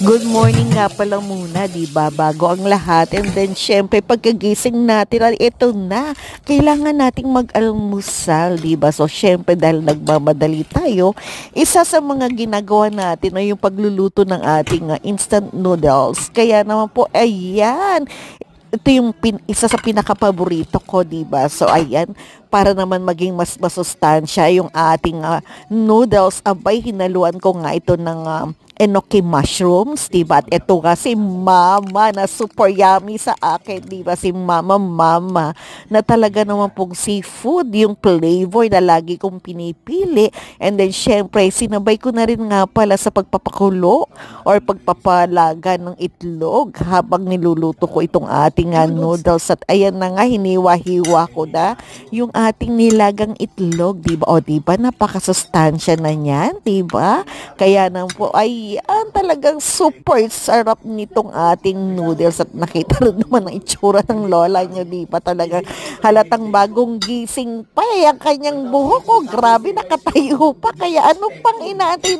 Good morning nga pala muna, 'di ba? Bago ang lahat. And then syempre pagkagising natin, ay ito na. Kailangan nating mag-almusal, 'di ba? So syempre dahil nagmamadali tayo, isa sa mga ginagawa natin ay yung pagluluto ng ating instant noodles. Kaya naman po, ayan, ito yung isa sa pinaka-paborito ko, 'di ba? So ayan, para naman maging mas masustansya yung ating noodles, abay hinaluan ko nga ito ng enoki mushrooms, 'di ba? At ito nga si Mama na super yummy sa akin, 'di ba? Si Mama na talaga naman pong seafood yung flavor na lagi kong pinipili. And then syempre sinabay ko na rin nga pala sa pagpapakulo or pagpapalaga ng itlog habang niluluto ko itong ating noodles. At ayan na nga, hiniwa-hiwa ko na yung ating nilagang itlog, 'di ba? O 'di ba, napakasustansya na niyan, 'di ba? Kaya nang po ay talagang super sarap nitong ating noodles. At nakita rin naman ang itsura ng lola niyo, 'di ba? Talagang halatang bagong gising pa ang kanyang buhok ko. Grabe, nakatayo pa. Kaya ano pang inaantay?